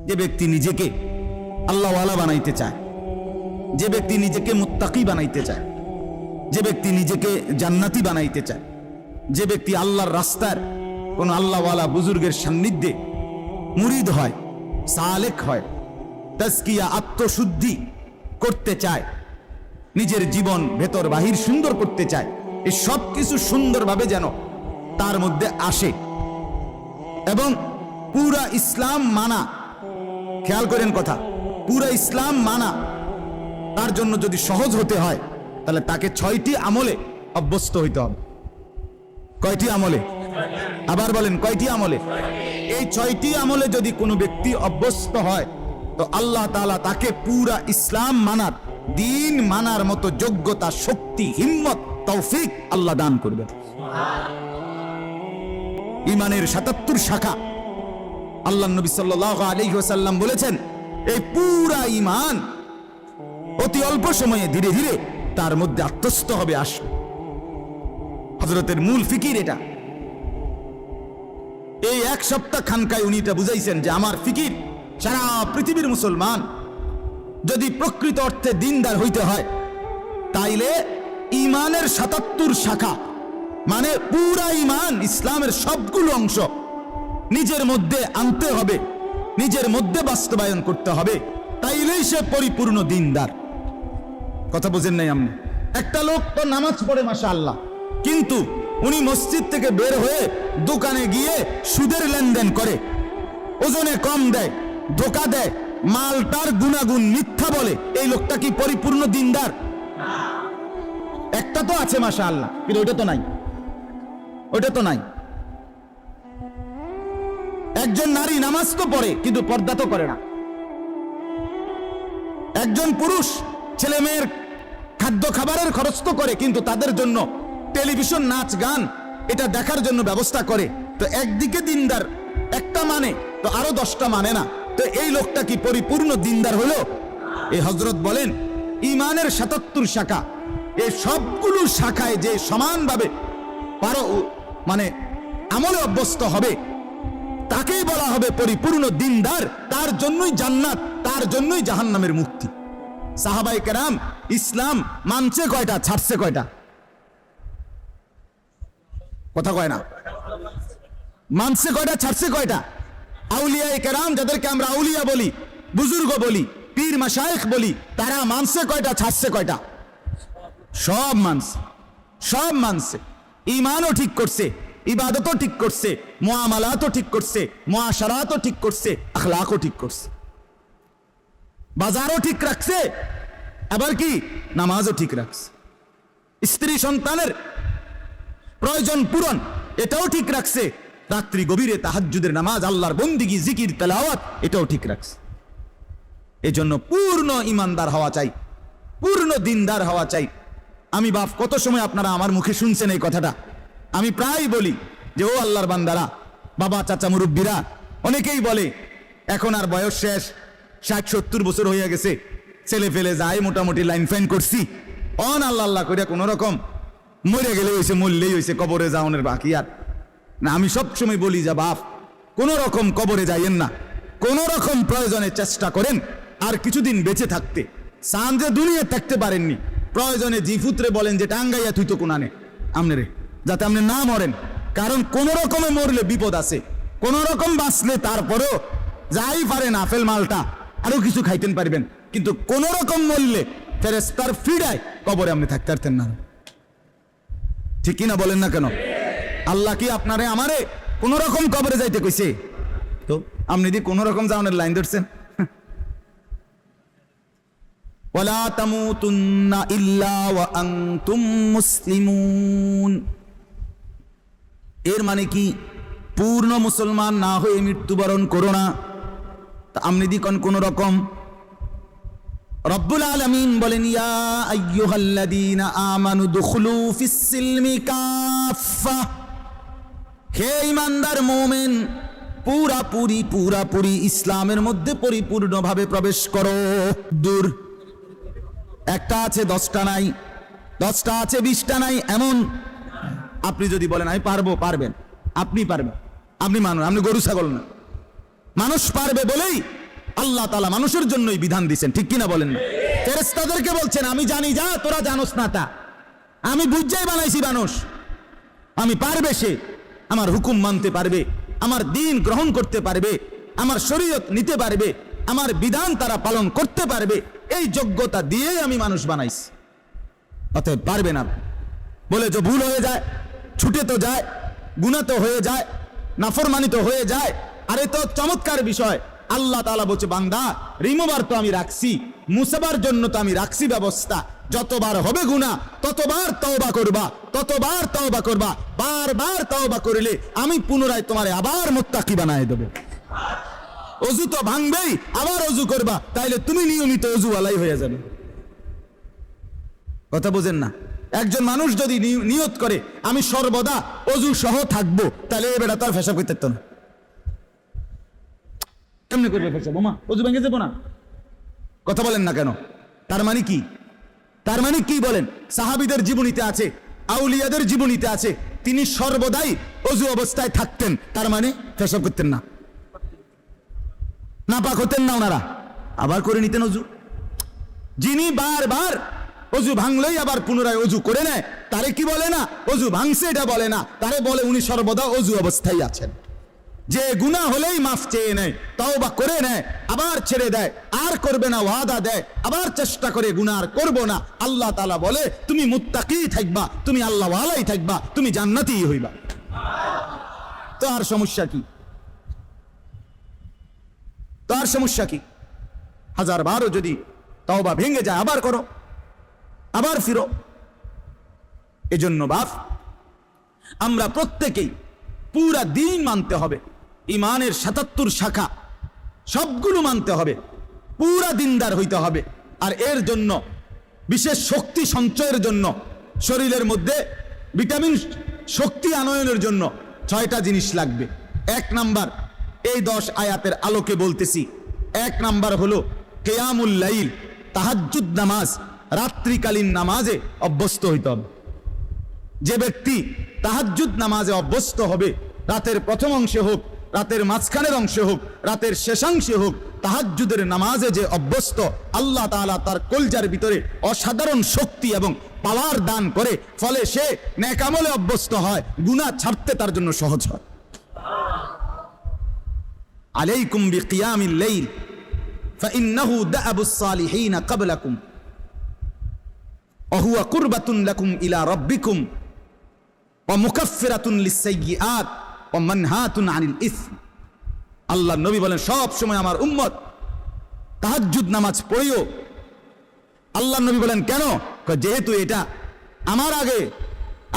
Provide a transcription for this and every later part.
যে ব্যক্তি নিজেকে আল্লাহওয়ালা বানাইতে চায়, যে ব্যক্তি নিজেকে মুত্তাকি বানাইতে চায়, যে ব্যক্তি নিজেকে জান্নাতি বানাইতে চায়, যে ব্যক্তি আল্লাহর রাস্তার কোন আল্লাহওয়ালা বুজুর্গের সান্নিধ্যে মুরিদ হয়, সালেক হয়, তাজকিয়া আত্মশুদ্ধি করতে চায়, নিজের জীবন ভেতর বাহির সুন্দর করতে চায়, এই সব কিছু সুন্দরভাবে যেন তার মধ্যে আসে এবং পুরা ইসলাম মানা, খেয়াল করেন কথা, পুরা ইসলাম মানা তার জন্য যদি সহজ হতে হয় তাহলে তাকে 6টি আমলে অভ্যস্ত হইতে হবে। কয়টি আমলে? আবার বলেন, কয়টি আমলে? এই 6টি আমলে যদি কোনো ব্যক্তি অভ্যস্ত হয় তো আল্লাহ তাআলা তাকে পুরা ইসলাম মানার, দিন মানার মতো যোগ্যতা, শক্তি, হিম্মত, তৌফিক আল্লাহ দান করবেন। ইমানের 77 শাখা, আল্লাহ নবী সাল্লাল্লাহু আলাইহি ওয়াসাল্লাম বলেছেন এই পুরা ঈমান অতি অল্প সময়ে ধীরে ধীরে তার মধ্যে আত্মস্থ হবে, আসবে। হযরতের মূল ফিকির এটা। এই এক সপ্তাহ খানকায় উনি এটা বুঝাইছেন যে আমার ফিকির সারা পৃথিবীর মুসলমান যদি প্রকৃত অর্থে দিনদার হইতে হয় তাইলে ঈমানের 77 শাখা মানে পুরা ঈমান, ইসলামের সবগুলো অংশ নিজের মধ্যে আনতে হবে, নিজের মধ্যে বাস্তবায়ন করতে হবে, তাইলেই সে পরিপূর্ণ দিনদার। কথা বুঝেন নাই আপনি? একটা লোক তো নামাজ পড়ে মাশাআল্লাহ, কিন্তু উনি মসজিদ থেকে বের হয়ে দোকানে গিয়ে সুদের লেনদেন করে, ওজনে কম দেয়, ধোকা দেয়, মালটার গুনাগুন মিথ্যা বলে, এই লোকটা কি পরিপূর্ণ দিনদার? একটা তো আছে মাশাআল্লাহ, কিন্তু ওটা তো নাই, ওটা তো নাই। একজন নারী নামাজ তো পড়ে কিন্তু পর্দা তো করে না। একজন পুরুষ ছেলে মেয়ের খাদ্য খাবারের খরচ তো করে, কিন্তু তাদের জন্য টেলিভিশন, নাচ গান এটা দেখার জন্য ব্যবস্থা করে। তো একদিকে দিনদার একটা মানে তো আরো 10টা মানে না, তো এই লোকটা কি পরিপূর্ণ দিনদার হলো? এই হযরত বলেন ঈমানের 77 শাখা, এই সবগুলো শাখায় যে সমানভাবে মানে আমলে অভ্যস্ত হবে তাকেই বলা হবে পরিপূর্ণ দিনদার। তার জন্যই জান্নাত, তার জন্যই জাহান্নামের মুক্তি। সাহাবায়ে কেরাম ইসলাম মানছে কয়টা, ছাড়ছে কয়টা? কথা কয় না। মানছে কয়টা, ছাড়ছে কয়টা? আউলিয়ায়ে কেরাম, যাদেরকে আমরা আউলিয়া বলি, বুজুর্গ বলি, পীর মাশায়েখ বলি, তারা মানছে কয়টা, ছাড়ছে কয়টা? সব মানছে, সব মানছে। ঈমানও ঠিক করছে, ইবাদতও ঠিক করছে, মুআমালাতও ঠিক করছে, মুআশারাতও ঠিক করছে, আখলাকও ঠিক করছে, বাজারও ঠিক রাখছে, আবার কি নামাজও ঠিক রাখছে, স্ত্রী সন্তানের প্রয়োজন পূরণ এটাও ঠিক রাখছে, রাত্রি গভীরে তাহাজ্জুদের নামাজ, আল্লাহর বন্দিগি, জিকির, তেলাওয়াত এটাও ঠিক রাখছে। এজন্য পূর্ণ ঈমানদার হওয়া চাই, পূর্ণ দিনদার হওয়া চাই। আমি বাপ কত সময় আপনারা আমার মুখে শুনছেন এই কথাটা, আমি প্রায় বলি যে ও আল্লাহর বান্দারা, বাবা, চাচা, মুরব্বীরা অনেকেই বলে এখন আর বয়স শেষ, 60-70 বছর হয়ে গেছে, ছেলে ফেলে যায়, মোটামুটি লাইন ফাইন করছি, অন আল্লাহ আল্লাহ করে কোন রকম মরে গেলে হয়েছে, মরলেই হয়েছে, কবরে যাওয়ানোর বাকি আর না। আমি সবসময় বলি যে বাপ, কোন রকম কবরে যাইয়েন না, কোন রকম প্রয়োজনে চেষ্টা করেন আর কিছুদিন বেঁচে থাকতে। সান যে দুনিয়া থাকতে পারেননি, প্রয়োজনে জিফুত্রে বলেন যে টাঙ্গাইয়া তুই তো কোনানে আমনে রে, যাতে আপনি না মরেন। কারণ কোন রকমে মরলে বিপদ আছে, কোন রকম বাঁচলে তারপরেও যাই পারেন আফেল মালটা আরো কিছু খাইতেন পারবেন, কিন্তু কোন রকম মরলে ফেরেশতার ফিরায় কবরে আপনি থাকতে পারতেন না। ঠিক কিনা বলেন না কেন? আল্লাহ কি আপনারে আমারে কোন রকম কবরে যাইতে কইছে? তো আপনি দি কোন রকম যাওয়ানোর লাইন ধরছেন। ওয়ালা তামুতুন্না ইল্লা ওয়া আনতুম মুসলিমুন, এর মানে কি পূর্ণ মুসলমান না হয়ে মৃত্যুবরণ করো না। তা আমনি দি কোন রকম? রব্বুল আলামিন বলেন ইয়া আইয়ুহাল্লাযীনা আমানু দুখুলু ফিস সিলমি কাফা, হে ঈমানদার মুমিন, পুরাপুরি ইসলামের মধ্যে পরিপূর্ণভাবে প্রবেশ করো। দূর একটা আছে 10টা নাই, 10টা আছে 20টা নাই, এমন আপনি যদি বলেন আমি পারবো, পারবেন, আপনি পারবেন, আপনি মানুন, আপনি গরু ছাগল না। মানুষ পারবে বলেই আল্লাহ তাআলা মানুষের জন্যই বিধান দিয়েছেন, ঠিক কিনা বলেন না? ফেরেশতাদেরকে বলছেন আমি জানি যা তোরা জানোস না তা, আমি বুঝাই বানাইছি মানুষ, আমি পারবে সে আমার হুকুম মানতে পারবে, আমার দ্বীন গ্রহণ করতে পারবে, আমার শরীয়ত নিতে পারবে, আমার বিধান তারা পালন করতে পারবে, এই যোগ্যতা দিয়েই আমি মানুষ বানাইছি। অতএব পারবে না বলে যে ভুল হয়ে যায়, ছুটে তো যায়, গুনাহ তো হয়ে যায়, নাফরমানি তো হয়ে যায়। আর এ তো চমৎকার বিষয়, আল্লাহ তাআলা বলছে বান্দা রিমুভার তো আমি রাখছি, মুসাবার জন্য তো আমি রাখছি ব্যবস্থা। যতবার হবে গুনাহ ততবার তওবা করবা, ততবার তওবা করবা, বারবার তওবা করলে আমি পুনরায় তোমারে আবার মুত্তাকি বানায় দেব। অজু তো ভাঙবেই, আবার অজু করবা, তাইলে তুমি নিয়মিত অজুওয়ালাই হয়ে যাবে। কথা বুঝেন না? একজন মানুষ যদি নিয়ত করে আমি সর্বদা অজু সহ থাকবো, তাহলে এ বেটা তার পেশাব করতে পারতো না। কেমনে করবে পেশাব? ওমা অজু ভেঙে যাবো না? কথা বলেন না কেন? তার মানে কি? তার মানে কি বলেন? সাহাবীদের জীবনীতে আছে, আউলিয়াদের জীবনীতে আছে, তিনি সর্বদাই অজু অবস্থায় থাকতেন, তার মানে পেশাব করতেন না, নাপাক হতেন না ওনারা, আবার করে নিতেন অজু। যিনি বারবার অজু ভাঙলেই আবার পুনরায় অজু করে নেয়, তারে কি বলে না অজু ভাঙছে এটা বলে না, তারে বলে উনি সর্বদা অজু অবস্থায় আছেন। যে গুনাহ হলেই মাফ চেয়ে নেয়, তওবা করে নেয়, আবার ছেড়ে দেয়, আর করবে না ওয়াদা দেয়, আবার চেষ্টা করে গুনাহ আর করব না, আল্লাহ তাআলা বলে তুমি মুত্তাকি থাকবা, তুমি আল্লাহওয়ালাই থাকবা, তুমি জান্নাতি হইবা। তো আর সমস্যা কি? তো আর সমস্যা কি? 1000 বারও যদি তওবা ভেঙে যায় আবার করো, আবার ফিরো। এজন্য বাপ আমরা প্রত্যেকেই পুরা দিন মানতে হবে, ইমানের 77 শাখা সবগুলো মানতে হবে, পুরা দিনদার হইতে হবে। আর এর জন্য বিশেষ শক্তি সঞ্চয়ের জন্য, শরীরের মধ্যে ভিটামিন শক্তি আনয়নের জন্য 6টা জিনিস লাগবে। 1 নাম্বার, এই 10 আয়াতের আলোকে বলতেছি, 1 নাম্বার হলো কিয়ামুল লাইল, তাহাজ্জুদ নামাজ, রাত্রিকালীন নামাজে অভ্যস্ত হইতে হবে। যে ব্যক্তি তাহাজ্জুদ নামাজে অভ্যস্ত হবে, রাতের প্রথম অংশে হোক, রাতের মাঝখানের অংশে হোক, রাতের শেষাংশে হোক, তাহাজ্জুদের নামাজে যে অভ্যস্ত, আল্লাহ তাআলা তার কলজার ভিতরে অসাধারণ শক্তি এবং পাওয়ার দান করে, ফলে সে নেক আমলে অভ্যস্ত হয়, গুনাহ ছাড়তে তার জন্য সহজ হয়। আলাইকুম বিকিয়ামিল লাইল ফাইন্নাহু দাআবুস সালিহিন ক্বাবলাকুম ওয়া হুয়া কুরবাতুন লাকুম ইলা রাব্বিকুম ওয়া মুকাফফিরাতুন লিস-সাইয়্যাত ওয়া মানহাতুন আনিল ইসম। আল্লাহর নবী বলেন সব সময় আমার উম্মত তাহাজ্জুদ নামাজ পড়িও। আল্লাহর নবী বলেন কেন? যেহেতু এটা আমার আগে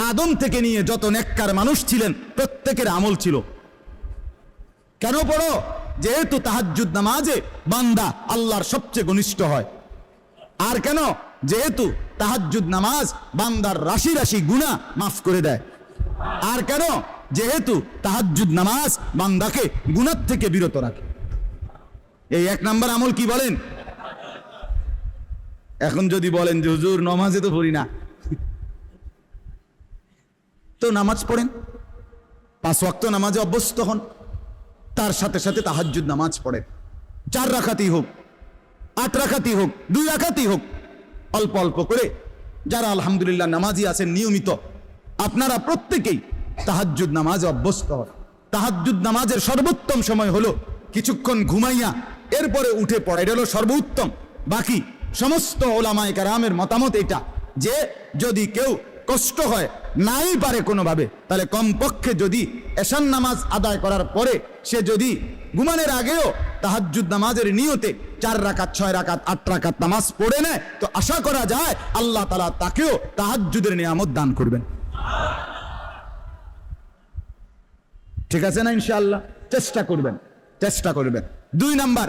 আদম থেকে নিয়ে যত নেককার মানুষ ছিলেন প্রত্যেকের আমল ছিল। কেন পড়ো? যেহেতু তাহাজ্জুদ নামাজে বান্দা আল্লাহর সবচেয়ে ঘনিষ্ঠ হয়। আর কেন? যেহেতু তাহাজ্জুদ নামাজ বান্দার রাশি রাশি গুনাহ মাফ করে দেয়। আর কেন? যেহেতু তাহাজ্জুদ নামাজ বান্দাকে গুনাহ থেকে বিরত রাখে। এই 1 নাম্বার আমল কি বলেন? এখন যদি বলেন যে হুজুর নামাজে তো পড়ি না, তো নামাজ পড়েন, 5 ওয়াক্ত নামাজে অভ্যস্ত হন, তার সাথে সাথে তাহাজ্জুদ নামাজ পড়েন। 4 রাকাতই হোক, 8 রাকাতই হোক, 2 রাকাতই হোক, অল্প অল্প করে। যারা আলহামদুলিল্লাহ নামাজি আছেন নিয়মিত, আপনারা প্রত্যেকেই তাহাজ্জুদ নামাজে অভ্যস্ত হন। তাহাজ্জুদ নামাজের সর্বোত্তম সময় হলো কিছুক্ষণ ঘুমাইয়া এরপরে উঠে পড়া, এটা হলো সর্বোত্তম। বাকি সমস্ত ওলামায়ে কেরামের মতামত এটা যে যদি কেউ কষ্ট হয়, নাই পারে কোনোভাবে, তাহলে কমপক্ষে যদি এশার নামাজ আদায় করার পরে সে যদি ঘুমানোর আগেও তাহাজ্জুদ নামাজের নিয়তে 4 রাকাত, 6 রাকাত, 8 রাকাত নামাজ পড়ে নেয়, তো আশা করা যায় আল্লাহ তাআলা তাকেও তাহাজ্জুদের নিয়ামত দান করবেন। ঠিক আছে না? ইনশাআল্লাহ চেষ্টা করবেন, চেষ্টা করবেন। 2 নাম্বার,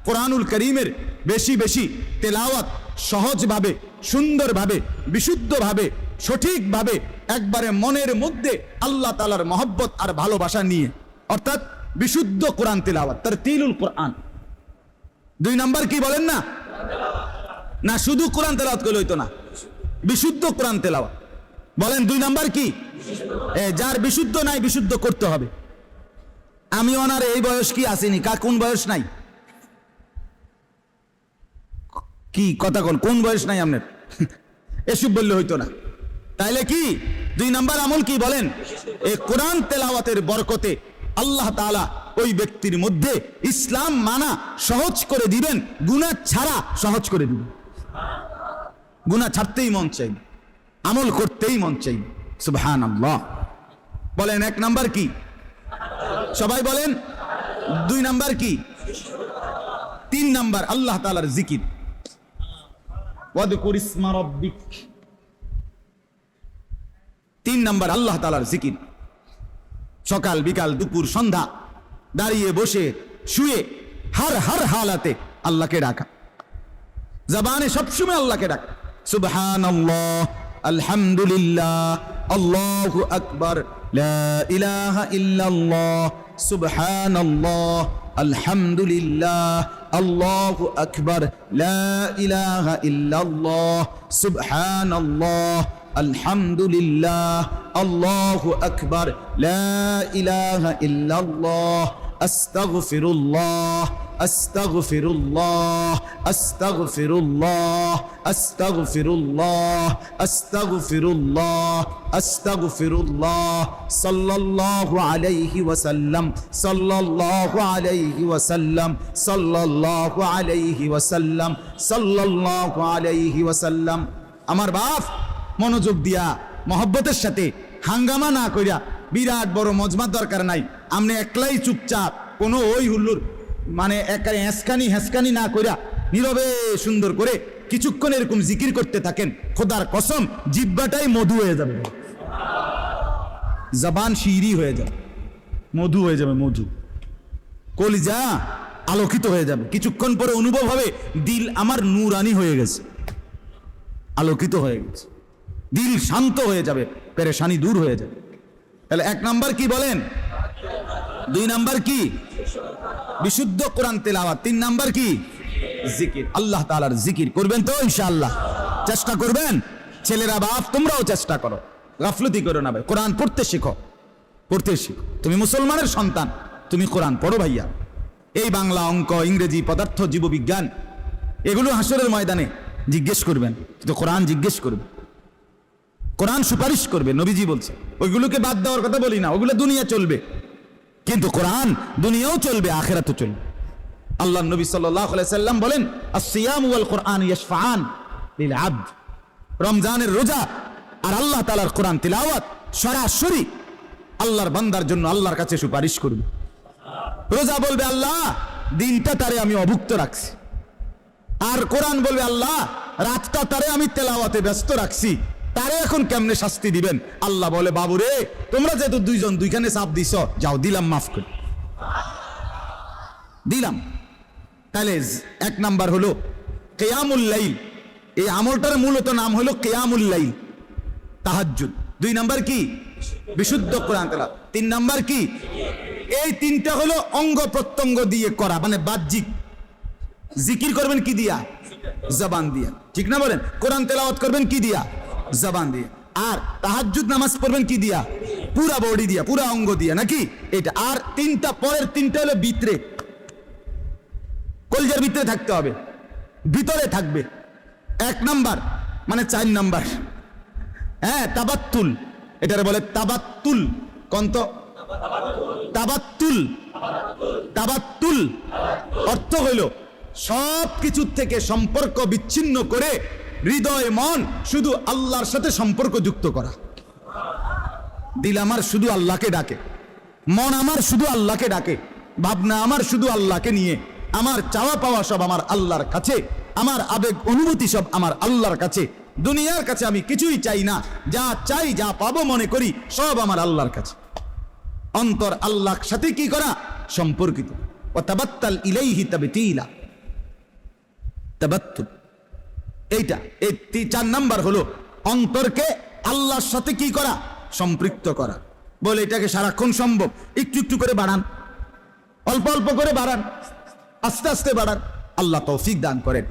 কোরআনুল কারীমের বেশি বেশি তেলাওয়াত, সহজভাবে, সুন্দরভাবে, বিশুদ্ধভাবে, সঠিকভাবে, একবারে মনের মধ্যে আল্লাহ তাআলার মহব্বত আর ভালোবাসা নিয়ে, অর্থাৎ বিশুদ্ধ কোরআন তেলাওয়াত, তারতিলুল কোরআন। 2 নাম্বার কি বলেন না? না শুধু কোরআন তেলাওয়াত করলে হইতো না, বিশুদ্ধ কোরআন তেলাওয়াত। বলেন 2 নাম্বার কি? যার বিশুদ্ধ নাই, বিশুদ্ধ করতে হবে। আমি ওনার এই বয়স কি আসেনি, কোন বয়স নাই, কি কথা কোন বয়স নাই আপনার? এসব বললে হইতো না। তাইলে কি 2 নাম্বার আমল কি বলেন? এই কোরআন তেলাওয়াতের বরকতে আল্লাহ তাআলা ওই ব্যক্তির মধ্যে ইসলাম মানা সহজ করে দিবেন, গুনাহ ছাড়া সহজ করে দিবেন। গুনাহ ছাড়তেই মন চাই, আমল করতেই মন চাই। সুবহানাল্লাহ। বলেন 1 নাম্বার কি? সবাই বলেন। 2 নাম্বার কি? 3 নাম্বার আল্লাহ তাআলার জিকির। ওয়াদকুর ইসমা রাব্বিক। 3 নাম্বার আল্লাহ তাআলার জিকির। সকাল বিকাল দুপুর সন্ধ্যা দাঁড়িয়ে বসে শুয়ে হর হালাতে আল্লাহকে ডাকা, জবানে সবসময় আল্লাহকে ডাকা। সুবহানাল্লাহ, আলহামদুলিল্লাহ, আল্লাহু আকবার, লা ইলাহা ইল্লাল্লাহ, সুবহানাল্লাহ, আলহামদুলিল্লাহ, আল্লাহু আকবার, লা ইলাহা ইল্লাল্লাহ, সুবহানাল্লাহ, আলহামদুলিল্লাহ, আল্লাহু আকবার, লা ইলাহা ইল্লাল্লাহ, আস্তাগফিরুল্লাহ, আস্তাগফিরুল্লাহ, আস্তাগফিরুল্লাহ, আস্তাগফিরুল্লাহ, আস্তাগফিরুল্লাহ, আস্তাগফিরুল্লাহ, সাল্লাল্লাহু আলাইহি ওয়াসাল্লাম, সাল্লাল্লাহু আলাইহি ওয়াসাল্লাম, সাল্লাল্লাহু আলাইহি ওয়াসাল্লাম, সাল্লাল্লাহু আলাইহি ওয়াসাল্লাম। আমার বাপ মনোযোগ দিয়া মহব্বতের সাথে হাঙ্গামা না কইরা, বিরাট বড় মজমার দরকার নাই, আপনি একলাই চুপচাপ কোনো ওই হুল্লুর মানে একারে হেসকানি না কইরা নীরবে সুন্দর করে কিছুক্ষণ এরকম জিকির করতে থাকেন, খোদার কসম জিহ্বাটাই মধু হয়ে যাবে, জবান শিরি হয়ে যাবে, মধু হয়ে যাবে, মধু, কলিজা আলোকিত হয়ে যাবে। কিছুক্ষণ পরে অনুভব হবে দিল আমার নূরানি হয়ে গেছে, আলোকিত হয়ে গেছে, দিল শান্ত হয়ে যাবে, পেরেশানি দূর হয়ে যাবে। তাহলে 1 নাম্বার কি বলেন? 2 নাম্বার কি? বিশুদ্ধ কোরআন তেলাওয়াত। 3 নাম্বার কি? জিকির। আল্লাহ তাআলার জিকির করবেন তো ইনশাআল্লাহ? চেষ্টা করবেন। ছেলেরা বাপ তোমরাও চেষ্টা করো, গাফলতি করো না ভাই, কোরআন পড়তে শিখো, পড়তে শিখো। তুমি মুসলমানের সন্তান, তুমি কোরআন পড়ো ভাইয়া। এই বাংলা, অঙ্ক, ইংরেজি, পদার্থ, জীববিজ্ঞান এগুলো হাসরের ময়দানে জিজ্ঞেস করবেন, কিন্তু কোরআন জিজ্ঞেস করবে, কোরআন সুপারিশ করবে। নবীজি বলছে ওইগুলোকে বাদ দেওয়ার কথা বলি না, ওগুলো দুনিয়া চলবে, কিন্তু কোরআন দুনিয়াও চলবে, আখিরাতও চলবে। আল্লাহ নবী সাল্লাল্লাহু আলাইহি সাল্লাম বলেন আসসিয়াম ওয়াল কোরআন ইয়াশফাআন লিল আবদ। রমজানের রোজা আর আল্লাহ তাআলার কোরআন তিলাওয়াত সরাসরি আল্লাহর বান্দার জন্য আল্লাহর কাছে সুপারিশ করবে। রোজা বলবে আল্লাহ দিনটা তারে আমি অভুক্ত রাখছি, আর কোরআন বলবে আল্লাহ রাতটা তারে আমি তেলাওয়াতে ব্যস্ত রাখছি, তারে এখন কেমনে শাস্তি দিবেন? আল্লাহ বলে বাবুরে তোমরা যেহেতু 2 জন 2খানে চাপ দিছ, যাও দিলাম, মাফ করে দিলাম। তাহলে 1 নাম্বার হলো কিয়ামুল লাইল, এই আমলটার মূলত নাম হলো কিয়ামুল লাইল, তাহাজ্জুদ। 2 নাম্বার কি? বিশুদ্ধ কোরআন তেলাওয়াত। 3 নাম্বার কি? এই 3টা হলো অঙ্গ প্রত্যঙ্গ দিয়ে করা, মানে বাহ্যিক। জিকির করবেন কি দিয়া? জবান দিয়া, ঠিক না বলেন? কোরআন তেলাওয়াত করবেন কি দিয়া? জবান দিয়ে। আর তাহাজ্জুদ নামাজ পড়বেন কি দিয়া? পুরা বডি দিয়া, পুরা অঙ্গ দিয়া, নাকি? এটা। আর 3টা পরের 3টা হলো ভিতরে, কলজার ভিতরে থাকতে হবে, ভিতরে থাকবে। 1 নাম্বার মানে 4 নাম্বার, হ্যাঁ, তাবাত্তুল, এটারে বলে তাবাত্তুল। কন্ত তাবাত্তুল, তাবাত্তুল অর্থ হইল সব কিছুর থেকে সম্পর্ক বিচ্ছিন্ন করে হৃদয় মন শুধু আল্লাহর সাথে সম্পর্ক যুক্ত করা। দিল আমার শুধু আল্লাহকে ডাকে, মন আমার শুধু আল্লাহকে ডাকে, ভাবনা আমার শুধু আল্লাহকে নিয়ে, আমার চাওয়া পাওয়া সব আমার আল্লাহর কাছে, আমার আবেগ অনুভূতি সব আমার আল্লাহর কাছে। দুনিয়ার কাছে আমি কিছুই চাই না, যা চাই যা পাবো মনে করি সব আমার আল্লাহর কাছে। অন্তর আল্লাহর সাথে কি করা? সম্পর্কিত। ওয়া তাবাত্তাল ইলাইহি তাবতীলা, তাবাত্তুল। এইটা এই 4 নাম্বার হলো অন্তরকে আল্লাহর সাথে কি করা? সম্পৃক্ত করা। বলে এটাকে সারাক্ষণ সম্ভব? একটু একটু করে বাড়ান, অল্প অল্প করে বাড়ান, আস্তে আস্তে বাড়ান, আল্লাহ তৌফিক দান করেন।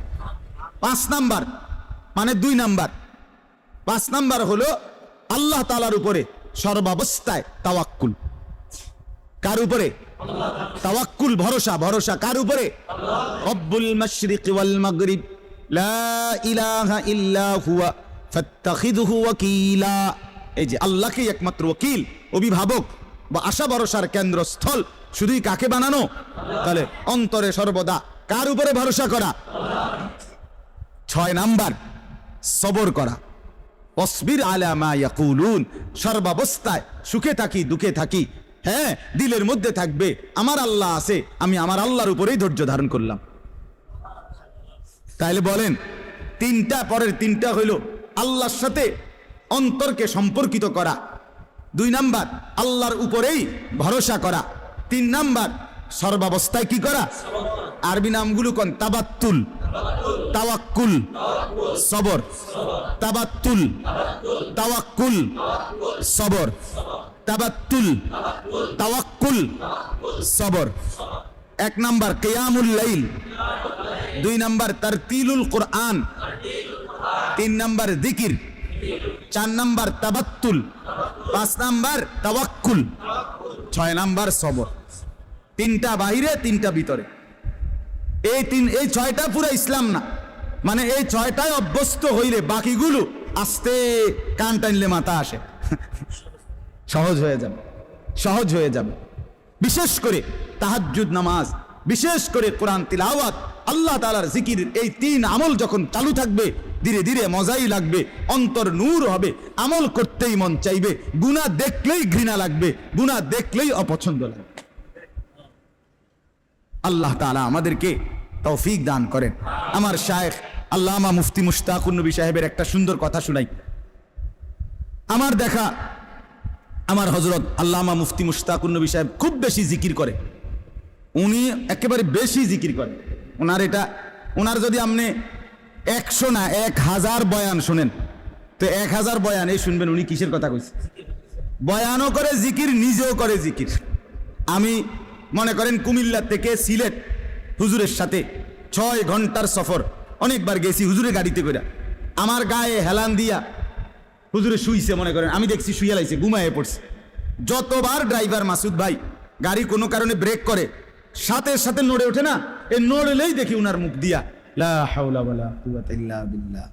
5 নাম্বার মানে 2 নাম্বার, 5 নাম্বার হলো আল্লাহ তাআলার উপরে সর্বাবস্থায় তাওয়াক্কুল। কার উপরে? তাওয়াক্কুল ভরসা, ভরসা কার উপরে? রব্বুল মাশরিক ওয়াল মাগরিব লা ইলাহা ইল্লা হুয়া ফাত্তাখিযহু ওয়াকিলা। এই যে আল্লাহকেই একমাত্র ওয়াকিল, অভিভাবক বা আশা ভরসার কেন্দ্রস্থল শুধুই কাকে বানানো? তাহলে অন্তরে সর্বদা কার উপরে ভরসা করা? 6 নাম্বার সবর করা। অসবির আলা মা ইয়াকুলুন, সর্বাবস্থায় সুখে থাকি দুঃখে থাকি, হ্যাঁ দিলের মধ্যে থাকবে আমার আল্লাহ আছে, আমি আমার আল্লাহর উপরেই ধৈর্য ধারণ করলাম। তাইলে বলেন তিনটা, পরের তিনটা হইল আল্লাহর সাথে অন্তরকে সম্পর্কিত করা, 2 নাম্বার আল্লাহর উপরেই ভরসা করা, 3 নাম্বার সর্বাবস্থায় কি করা? আরবি নামগুলো কোন? তাবাত্তুল, তাওয়াক্কুল, সবর। তাবাত্তুল, তাওয়াক্কুল, সবর। তাবাত্তুল, তাওয়াক্কুল, সবর। 1 নাম্বার কিয়ামুল লাইল, 2 নাম্বার তারতিলুল কোরআন, 3 নাম্বার জিকির, 4 নাম্বার তাবাত্তুল, 5 নাম্বার তাওয়াক্কুল, 6 নাম্বার সবর। 3টা বাহিরে 3টা ভিতরে। এই 6টা পুরো ইসলাম না, মানে এই 6টায় অভ্যস্ত হইলে বাকিগুলো আস্তে কান টানলে মাথা আসে, সহজ হয়ে যাবে, সহজ হয়ে যাবে। বিশেষ করে তাহাজ্জুদ নামাজ, বিশেষ করে কোরআন তিলাওয়াত, আল্লাহ তাআলার জিকির, এই 3 আমল যখন চালু থাকবে ধীরে ধীরে মজাই লাগবে, অন্তর নূর হবে, আমল করতেই মন চাইবে, গুনাহ দেখলেই ঘৃণা লাগবে, গুনাহ দেখলেই অপছন্দ লাগবে। আল্লাহ তাআলা আমাদেরকে তৌফিক দান করেন। আমার শায়েখ আল্লামা মুফতি মুশতাকুন নবী সাহেবের একটা সুন্দর কথা শুনাই। আমার দেখা আমার হযরত আল্লামা মুফতি মুশতাকুন নবী সাহেব খুব বেশি জিকির করে, উনি একেবারে বেশি জিকির করে। ওনার যদি আপনি 100 না 1000 বয়ান শুনেন, তো 1000 বয়ান এই শুনবেন উনি কিসের কথা কইছে। বয়ানও করে জিকির, নিজেও করে জিকির। আমি মনে করেন কুমিল্লা থেকে সিলেট হুজুরের সাথে 6 ঘন্টার সফর, অনেকবার গেছি হুজুরের গাড়িতে করে। আমার গায়ে হেলান দিয়া হুজুরে শুইছে, মনে করেন আমি দেখছি শুইয়া লাইছে, ঘুমায়ে পড়ছে। যতবার ড্রাইভার মাসুদ ভাই গাড়ি কোনো কারণে ব্রেক করে, সাথে সাথে নড়ে ওঠে না, এই নড়লেই দেখি উনার মুখ দিয়া লা হাওলা ওয়ালা কুওয়াতা ইল্লা বিল্লাহ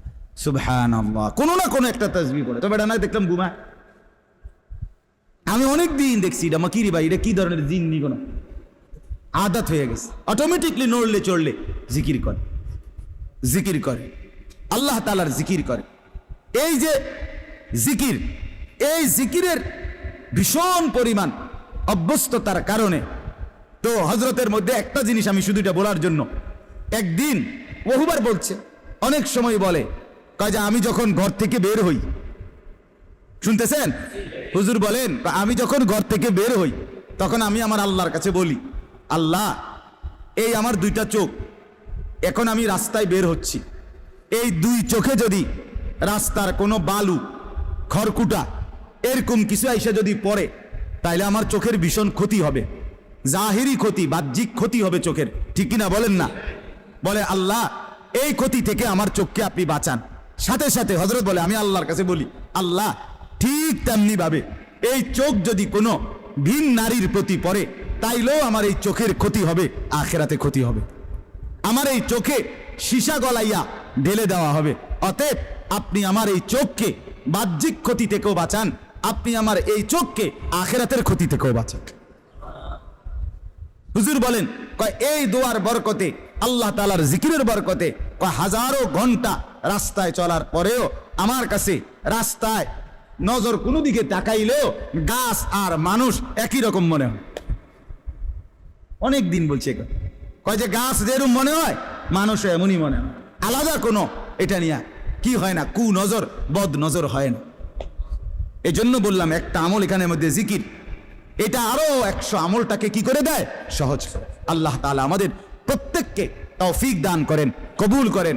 সুবহানাল্লাহ, কোনো না কোনো একটা তাসবিহ পড়ে। তবে এটা না দেখলাম ঘুমায়। আমি অনেক দিন দেখছি এটা মাকিরি ভাই, এটা কি ধরনের জিন্নি, কোনো আদত হয়ে গেছে, অটোমেটিকলি নড়লে চড়লে জিকির করে, জিকির করে, আল্লাহ তাআলার জিকির করে। এই যে জিকির, এই জিকিরের ভীষণ পরিমাণ অভ্যস্ততার কারণে তো হযরতের মধ্যে একটা জিনিস আমি শুধু এটা বলার জন্য, একদিন বহুবার বলছে, অনেক সময় বলে, কয় যে আমি যখন ঘর থেকে বের হই, শুনতেছেন হুজুর বলেন, আমি যখন ঘর থেকে বের হই তখন আমি আমার আল্লাহর কাছে বলি, আল্লাহ এই আমার 2টা চোখ, এখন আমি রাস্তায় বের হচ্ছি, এই 2 চোখে যদি রাস্তার কোনো বালু খড়কুটা এরকম কিছু আইসা যদি পড়ে, তাইলে আমার চোখের ভীষণ ক্ষতি হবে, জাহিরি ক্ষতি, বাহ্যিক ক্ষতি হবে চোখের, ঠিক কিনা বলেন না? বলে আল্লাহ এই ক্ষতি থেকে আমার চোখকে আপনি বাঁচান। সাথে সাথে হযরত বলে, আমি আল্লাহর কাছে বলি, আল্লাহ ঠিক তেমনি ভাবে এই চোখ যদি কোনো ভিন নারীর প্রতি পড়ে, তাইলেও আমার এই চোখের ক্ষতি হবে, আখিরাতে ক্ষতি হবে, আমার এই চোখে সীসা গলাইয়া ঢেলে দেওয়া হবে। অতএব আপনি আমার এই চোখকে বাহ্যিক ক্ষতি থেকেও বাঁচান, আপনি আমার এই চোখকে আখিরাতের ক্ষতি থেকেও বাঁচান। হুজুর বলেন, কয় এই দোয়ার বরকতে, আল্লাহ তাআলার জিকিরের বরকতে, কয় হাজারো ঘন্টা রাস্তায় চলার পরেও আমার কাছে রাস্তায় নজর কোনো দিকে তাকাইলেও গাছ আর মানুষ একই রকম মনে হয়। অনেক দিন বলছে, কয় যে গাছ যেরকম মনে হয় মানুষও এমনই মনে হয়, আলাদা কোনো এটা নিয়ে কি হয় না, কু নজর বদ নজর হয় না। এই জন্য বললাম একটা আমল এখানের মধ্যে জিকির, এটা আরো 100 আমলটাকে কি করে দেয়, সহজ করে। আল্লাহ তাআলা আমাদের প্রত্যেককে তৌফিক দান করেন, কবুল করেন।